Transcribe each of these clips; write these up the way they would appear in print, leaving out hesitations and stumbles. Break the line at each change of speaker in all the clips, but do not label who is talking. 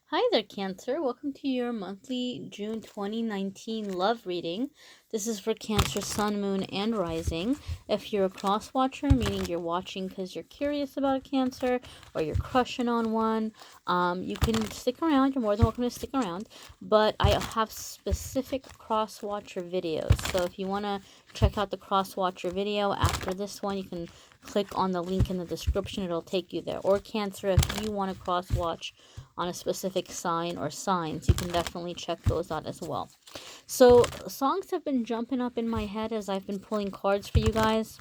Hi there, Cancer. Welcome to your monthly June 2019 love reading. This is for Cancer, Sun, Moon, and Rising. If you're a cross watcher, meaning you're watching because you're curious about a Cancer or you're crushing on one, you can stick around. You're more than welcome to stick around. But I have specific cross watcher videos. So if you want to check out the cross watcher video after this one, you can click on the link in the description. It'll take you there. Or Cancer, if you want to cross watch on a specific sign or signs, you can definitely check those out as well. So songs have been jumping up in my head as I've been pulling cards for you guys.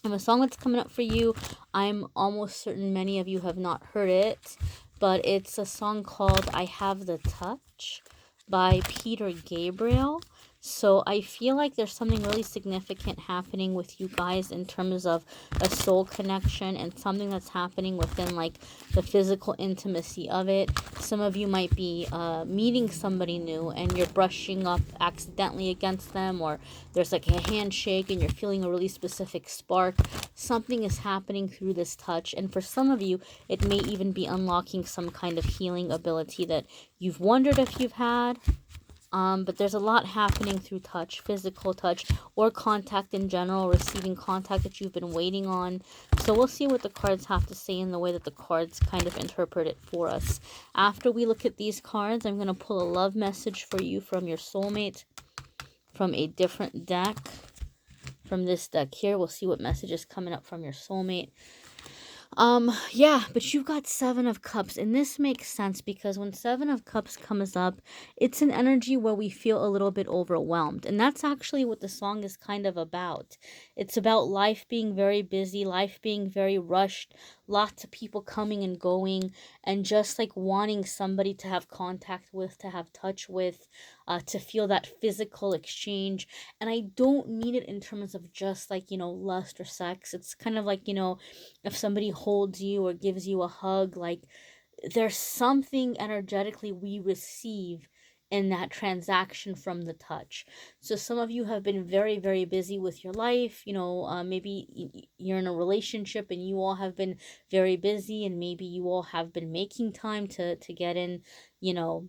And a song that's coming up for you, I'm almost certain many of you have not heard it, but it's a song called I Have the Touch by Peter Gabriel. So I feel like there's something really significant happening with you guys in terms of a soul connection and something that's happening within like the physical intimacy of it. Some of you might be meeting somebody new and you're brushing up accidentally against them, or there's like a handshake and you're feeling a really specific spark. Something is happening through this touch, and for some of you it may even be unlocking some kind of healing ability that you've wondered if you've had. But there's a lot happening through touch, physical touch, or contact in general, receiving contact that you've been waiting on. So we'll see what the cards have to say in the way that the cards kind of interpret it for us. After we look at these cards, I'm going to pull a love message for you from your soulmate, from a different deck. From this deck here, we'll see what message is coming up from your soulmate. Yeah, but you've got Seven of Cups, and this makes sense because when Seven of Cups comes up, it's an energy where we feel a little bit overwhelmed, and that's actually what the song is kind of about. It's about life being very busy, life being very rushed, lots of people coming and going, and just like wanting somebody to have contact with, to have touch with, to feel that physical exchange. And I don't mean it in terms of just like, lust or sex. It's kind of like, if somebody holds you or gives you a hug, like there's something energetically we receive in that transaction from the touch. So some of you have been very, very busy with your life. Maybe you're in a relationship and you all have been very busy, and maybe you all have been making time to get in, you know,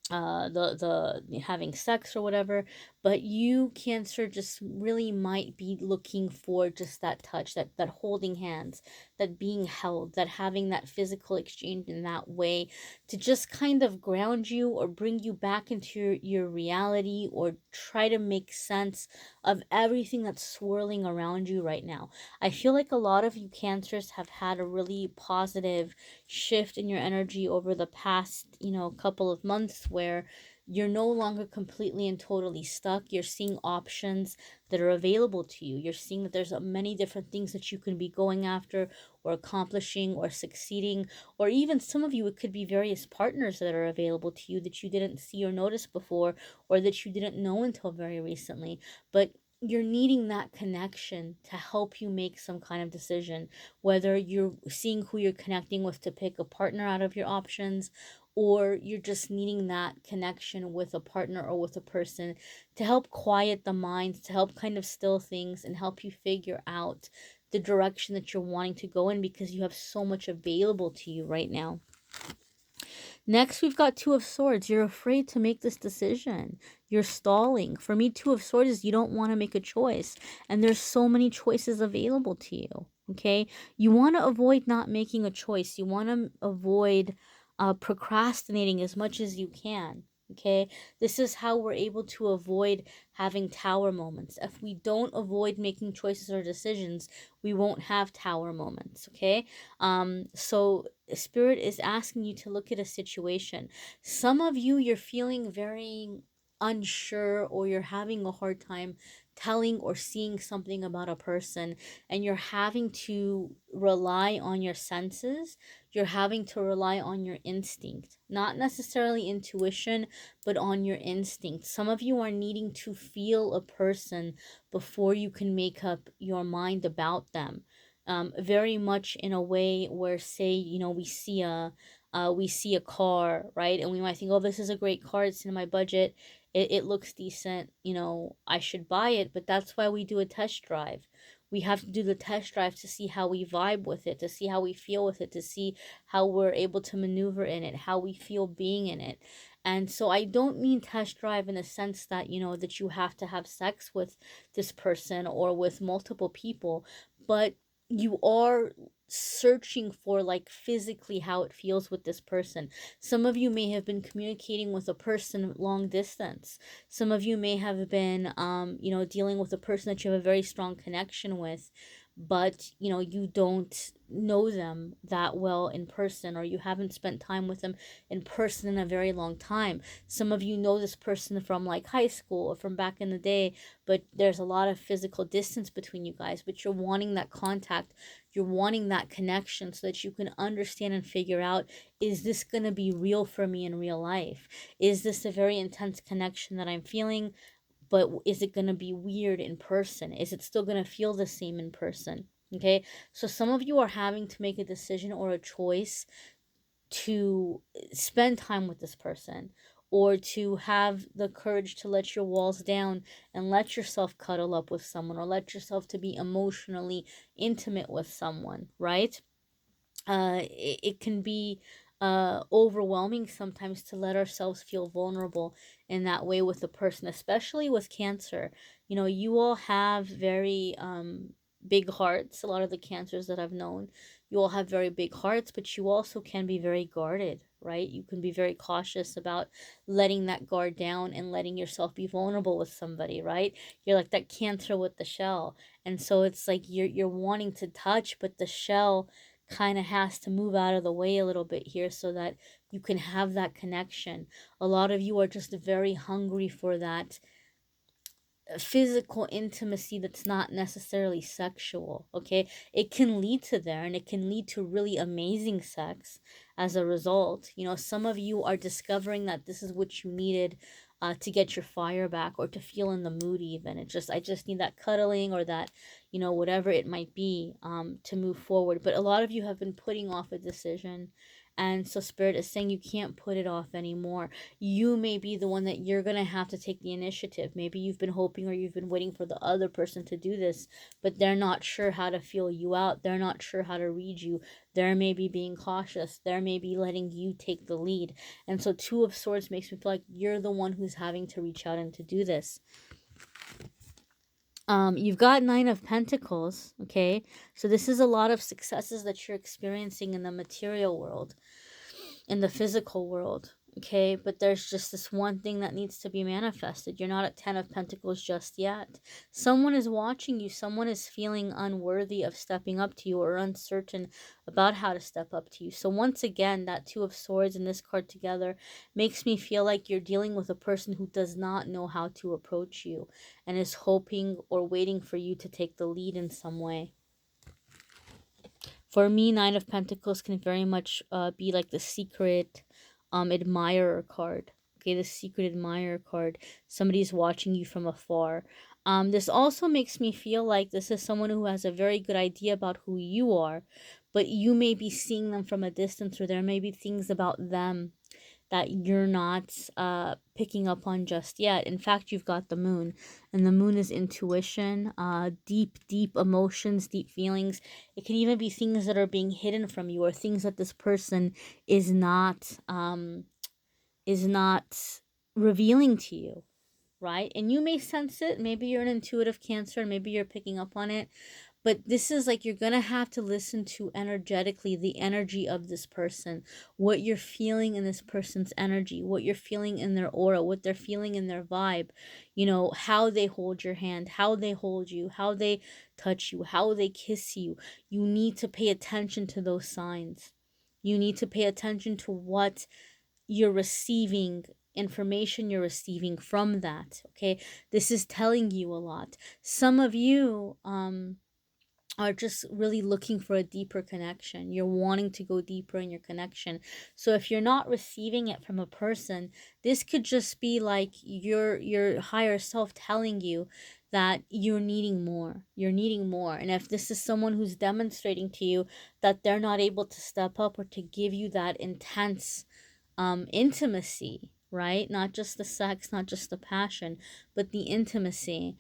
the having sex or whatever, but you, Cancer, just really might be looking for just that touch, that holding hands, that being held, that having that physical exchange in that way to just kind of ground you or bring you back into your reality, or try to make sense of everything that's swirling around you right now. I feel like a lot of you Cancers have had a really positive shift in your energy over the past, couple of months, where you're no longer completely and totally stuck. You're seeing options that are available to you. You're seeing that there's many different things that you can be going after or accomplishing or succeeding, or even some of you, it could be various partners that are available to you that you didn't see or notice before, or that you didn't know until very recently. But you're needing that connection to help you make some kind of decision, whether you're seeing who you're connecting with to pick a partner out of your options, or you're just needing that connection with a partner or with a person to help quiet the mind, to help kind of still things and help you figure out the direction that you're wanting to go in, because you have so much available to you right now. Next, we've got Two of Swords. You're afraid to make this decision. You're stalling. For me, Two of Swords is you don't want to make a choice. And there's so many choices available to you. Okay? You want to avoid not making a choice. You want to avoid procrastinating as much as you can. Okay? This is how we're able to avoid having tower moments. If we don't avoid making choices or decisions, we won't have tower moments. Okay? So Spirit is asking you to look at a situation. Some of you, you're feeling very unsure, or you're having a hard time telling or seeing something about a person, and you're having to rely on your senses. You're having to rely on your instinct, not necessarily intuition, but on your instinct. Some of you are needing to feel a person before you can make up your mind about them. Very much in a way where, say, we see a car, right? And we might think, oh, this is a great car. It's in my budget. It looks decent. I should buy it. But that's why we do a test drive. We have to do the test drive to see how we vibe with it, to see how we feel with it, to see how we're able to maneuver in it, how we feel being in it. And so I don't mean test drive in the sense that, you know, that you have to have sex with this person or with multiple people, but you are searching for like physically how it feels with this person. Some of you may have been communicating with a person long distance. Some of you may have been you know, dealing with a person that you have a very strong connection with, but you know, you don't know them that well in person, or you haven't spent time with them in person in a very long time. Some of you know this person from like high school or from back in the day, but there's a lot of physical distance between you guys, but you're wanting that contact, you're wanting that connection so that you can understand and figure out, is this going to be real for me in real life? Is this a very intense connection that I'm feeling, but is it going to be weird in person? Is it still going to feel the same in person? Okay, so some of you are having to make a decision or a choice to spend time with this person, or to have the courage to let your walls down and let yourself cuddle up with someone, or let yourself to be emotionally intimate with someone, right? It can be overwhelming sometimes to let ourselves feel vulnerable in that way with a person, especially with Cancer. You know, you all have very big hearts. A lot of the Cancers that I've known, you all have very big hearts, but you also can be very guarded, right? You can be very cautious about letting that guard down and letting yourself be vulnerable with somebody, right? You're like that Cancer with the shell, and so it's like you're wanting to touch, but the shell kind of has to move out of the way a little bit here so that you can have that connection. A lot of you are just very hungry for that physical intimacy that's not necessarily sexual. Okay, it can lead to there, and it can lead to really amazing sex as a result. You know, some of you are discovering that this is what you needed to get your fire back, or to feel in the mood. Even it just, I just need that cuddling, or that, you know, whatever it might be, to move forward. But a lot of you have been putting off a decision, and so Spirit is saying you can't put it off anymore. You may be the one that you're going to have to take the initiative. Maybe you've been hoping, or you've been waiting for the other person to do this, but they're not sure how to feel you out. They're not sure how to read you. They're maybe being cautious. They're maybe letting you take the lead. And so Two of Swords makes me feel like you're the one who's having to reach out and to do this. You've got Nine of Pentacles, okay? So this is a lot of successes that you're experiencing in the material world, in the physical world, okay? But there's just this one thing that needs to be manifested. You're not at 10 of Pentacles just yet. Someone is watching you. Someone is feeling unworthy of stepping up to you, or uncertain about how to step up to you. So once again, that Two of Swords and this card together makes me feel like you're dealing with a person who does not know how to approach you, and is hoping or waiting for you to take the lead in some way. For me, Nine of Pentacles can very much be like the secret admirer card. Okay, the secret admirer card. Somebody's watching you from afar. This also makes me feel like this is someone who has a very good idea about who you are, but you may be seeing them from a distance, or there may be things about them that you're not picking up on just yet. In fact, you've got the moon, and the moon is intuition, deep emotions, deep feelings. It can even be things that are being hidden from you, or things that this person is not revealing to you, right? And you may sense it. Maybe you're an intuitive Cancer, and maybe you're picking up on it. But this is like, you're going to have to listen to energetically the energy of this person, what you're feeling in this person's energy, what you're feeling in their aura, what they're feeling in their vibe, you know, how they hold your hand, how they hold you, how they touch you, how they kiss you. You need to pay attention to those signs. You need to pay attention to what you're receiving, information you're receiving from that. Okay, this is telling you a lot. Some of you are just really looking for a deeper connection. You're wanting to go deeper in your connection. So if you're not receiving it from a person, this could just be like your higher self telling you that you're needing more. You're needing more. And if this is someone who's demonstrating to you that they're not able to step up, or to give you that intense intimacy, right? Not just the sex, not just the passion, but the intimacy.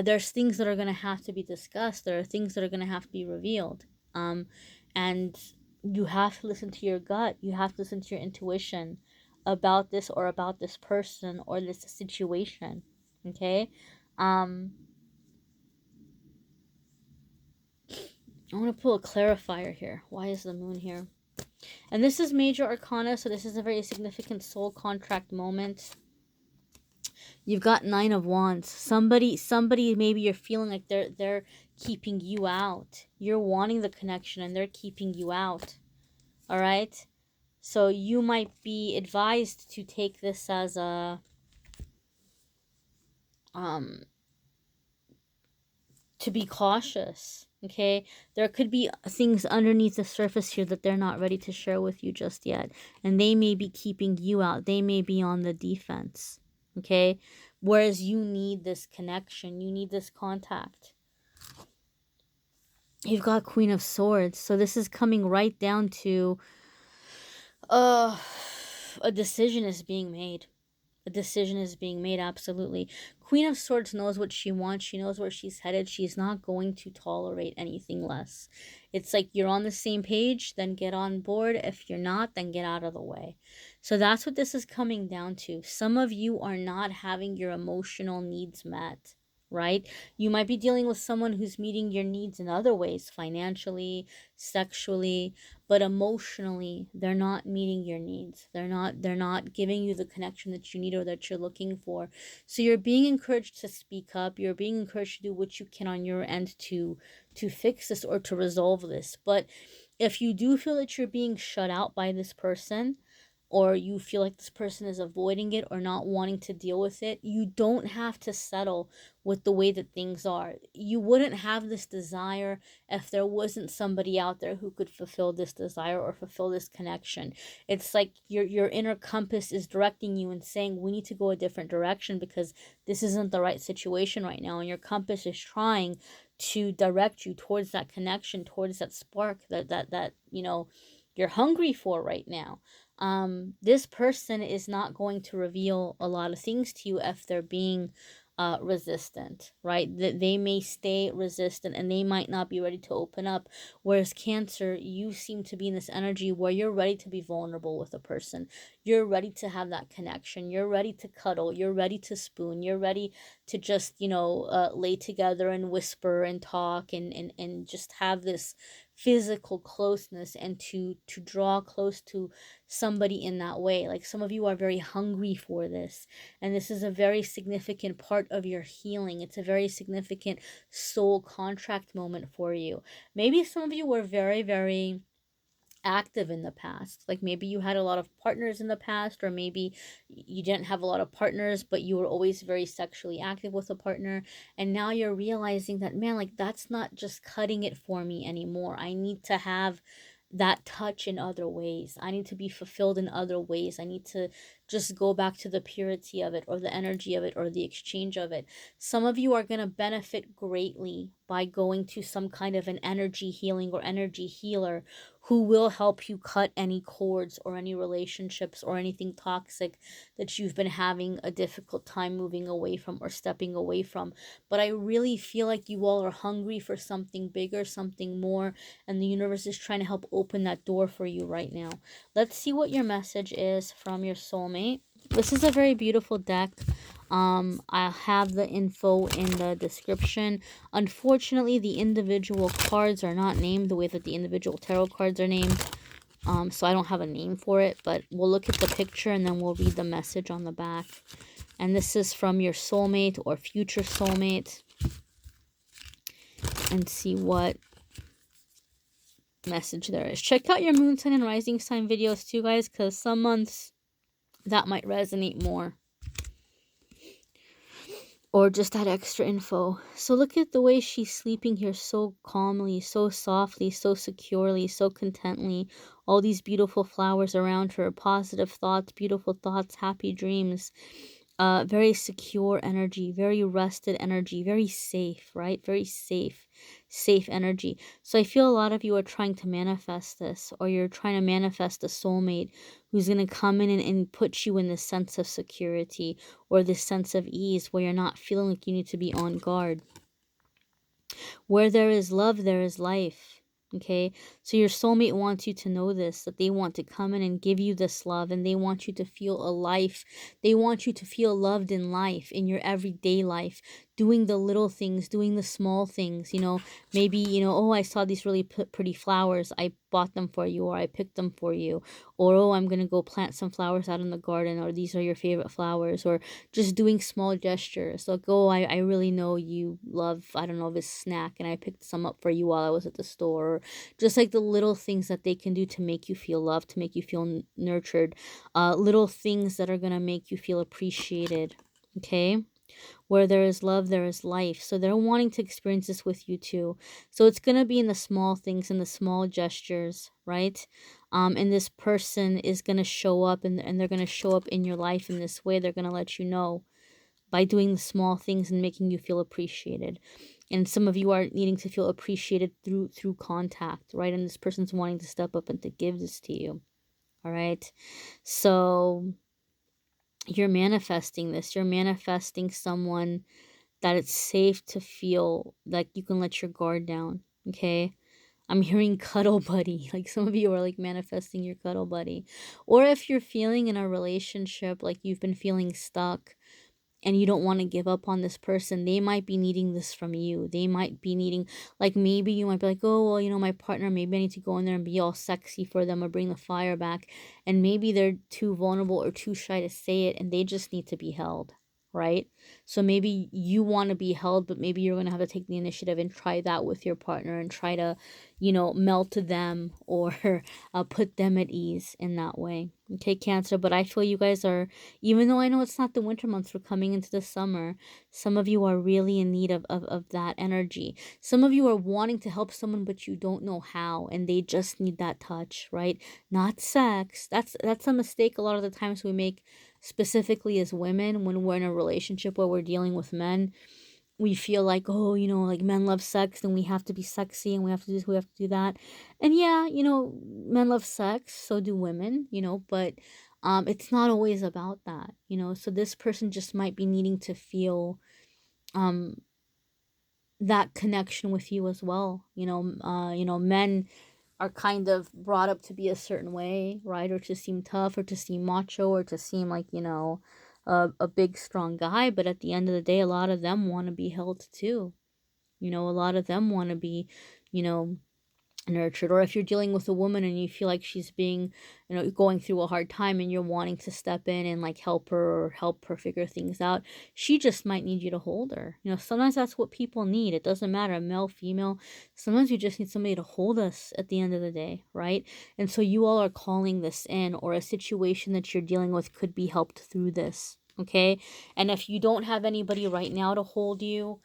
there's things that are going to have to be discussed. There are things that are going to have to be revealed. And you have to listen to your gut. You have to listen to your intuition about this, or about this person, or this situation. Okay? I want to pull a clarifier here. Why is the moon here? And this is major arcana, so this is a very significant soul contract moment. You've got 9 of Wands. Somebody, maybe you're feeling like they're keeping you out. You're wanting the connection and they're keeping you out. All right? So you might be advised to take this as a to be cautious. Okay? There could be things underneath the surface here that they're not ready to share with you just yet, and they may be keeping you out. They may be on the defense. Okay? Whereas you need this connection, you need this contact. You've got Queen of Swords. So this is coming right down to a decision is being made. A decision is being made, absolutely. Queen of Swords knows what she wants. She knows where she's headed. She's not going to tolerate anything less. It's like, you're on the same page, then get on board. If you're not, then get out of the way. So that's what this is coming down to. Some of you are not having your emotional needs met, right? You might be dealing with someone who's meeting your needs in other ways, financially, sexually, but emotionally they're not meeting your needs. They're not giving you the connection that you need or that you're looking for. So you're being encouraged to speak up. You're being encouraged to do what you can on your end to fix this or to resolve this. But if you do feel that you're being shut out by this person, or you feel like this person is avoiding it or not wanting to deal with it, you don't have to settle with the way that things are. You wouldn't have this desire if there wasn't somebody out there who could fulfill this desire or fulfill this connection. It's like your inner compass is directing you and saying, we need to go a different direction because this isn't the right situation right now. And your compass is trying to direct you towards that connection, towards that spark that you know you're hungry for right now. This person is not going to reveal a lot of things to you if they're being resistant, right? That they may stay resistant and they might not be ready to open up. Whereas Cancer, you seem to be in this energy where you're ready to be vulnerable with a person. You're ready to have that connection. You're ready to cuddle. You're ready to spoon. You're ready to just, lay together and whisper and talk and just have this physical closeness, and to draw close to somebody in that way. Like, some of you are very hungry for this, and this is a very significant part of your healing. It's a very significant soul contract moment for you. Maybe some of you were very, very active in the past. Like, maybe you had a lot of partners in the past, or maybe you didn't have a lot of partners, but you were always very sexually active with a partner, and now you're realizing that, man, like, that's not just cutting it for me anymore. I need to have that touch in other ways. I need to be fulfilled in other ways. I need to just go back to the purity of it, or the energy of it, or the exchange of it. Some of you are going to benefit greatly by going to some kind of an energy healing or energy healer who will help you cut any cords or any relationships or anything toxic that you've been having a difficult time moving away from or stepping away from. But I really feel like you all are hungry for something bigger, something more, and the universe is trying to help open that door for you right now. Let's see what your message is from your soulmate. This is a very beautiful deck. I'll have the info in the description. Unfortunately, the individual cards are not named the way that the individual tarot cards are named. So I don't have a name for it, but we'll look at the picture and then we'll read the message on the back. And this is from your soulmate or future soulmate. And see what message there is. Check out your moon sign and rising sign videos too, guys, because some months that might resonate more, or just that extra info. So look at the way she's sleeping here, so calmly, so softly, so securely, so contently. All these beautiful flowers around her, positive thoughts, beautiful thoughts, happy dreams. Very secure energy, very rested energy, very safe, right? Very safe. safe energy. So I feel a lot of you are trying to manifest this, or you're trying to manifest a soulmate who's going to come in and put you in this sense of security or this sense of ease where you're not feeling like you need to be on guard. Where there is love, there is life. Okay, so your soulmate wants you to know this, that they want to come in and give you this love, and they want you to feel a life. They want you to feel loved in life, in your everyday life, doing the little things, doing the small things. You know, maybe, you know, oh, I saw these really pretty flowers. I bought them for you, or I picked them for you. Or, oh, I'm going to go plant some flowers out in the garden, or these are your favorite flowers, or just doing small gestures. Like, oh, I really know you love, I don't know, this snack, and I picked some up for you while I was at the store. Or just like the little things that they can do to make you feel loved, to make you feel nurtured. Little things that are going to make you feel appreciated. Okay? Where there is love, there is life. So they're wanting to experience this with you too. So it's going to be in the small things, in the small gestures, right? And this person is going to show up, and they're going to show up in your life in this way. They're going to let you know by doing the small things and making you feel appreciated. And some of you are needing to feel appreciated through contact, right? And this person's wanting to step up and to give this to you. All right? So you're manifesting this. You're manifesting someone that it's safe to feel like you can let your guard down. Okay? I'm hearing cuddle buddy. Like some of you are like manifesting your cuddle buddy. Or if you're feeling in a relationship like you've been feeling stuck, and you don't want to give up on this person, they might be needing this from you. They might be needing, like, maybe you might be like, oh, well, you know, my partner, maybe I need to go in there and be all sexy for them or bring the fire back. And maybe they're too vulnerable or too shy to say it, and they just need to be held, right? So maybe you want to be held, but maybe you're going to have to take the initiative and try that with your partner and try to, you know, melt them or put them at ease in that way. Okay, Cancer, but I feel you guys are, even though I know it's not the winter months, we're coming into the summer, some of you are really in need of that energy. Some of you are wanting to help someone, but you don't know how, and they just need that touch, right? Not sex. That's a mistake a lot of the times we make, specifically as women, when we're in a relationship where we're dealing with men. We feel like, oh, you know, like men love sex and we have to be sexy and we have to do this, we have to do that. And yeah, you know, men love sex, so do women, you know, but it's not always about that, you know. So this person just might be needing to feel um that connection with you as well. You know, men are kind of brought up to be a certain way, right? Or to seem tough, or to seem macho, or to seem like, you know, a big, strong guy. But at the end of the day, a lot of them want to be held too. You know, a lot of them want to be, you know, nurtured. Or if you're dealing with a woman and you feel like she's being, you know, going through a hard time and you're wanting to step in and like help her or help her figure things out, she just might need you to hold her. You know, sometimes that's what people need. It doesn't matter, male, female. Sometimes you just need somebody to hold us at the end of the day, right? And so you all are calling this in, or a situation that you're dealing with could be helped through this. Okay? And if you don't have anybody right now to hold you,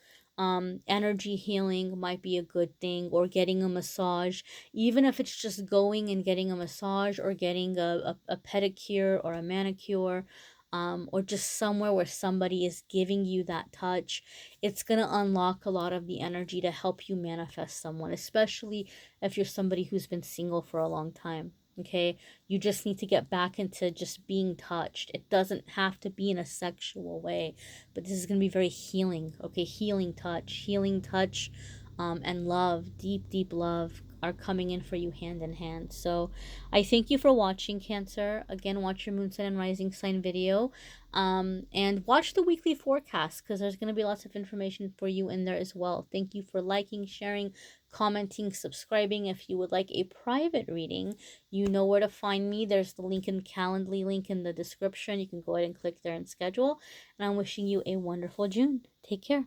energy healing might be a good thing, or getting a massage, even if it's just going and getting a massage, or getting a pedicure or a manicure, or just somewhere where somebody is giving you that touch. It's going to unlock a lot of the energy to help you manifest someone, especially if you're somebody who's been single for a long time. Okay, you just need to get back into just being touched. It doesn't have to be in a sexual way, but this is going to be very healing. Okay, healing touch, and love, deep, deep love are coming in for you hand in hand. So I thank you for watching, Cancer. Again, watch your moon, sun, and rising sign video, and watch the weekly forecast, because there's going to be lots of information for you in there as well. Thank you for liking, sharing, commenting, subscribing. If you would like a private reading, you know where to find me. There's the link in Calendly link in the description. You can go ahead and click there and schedule. And I'm wishing you a wonderful June. Take care.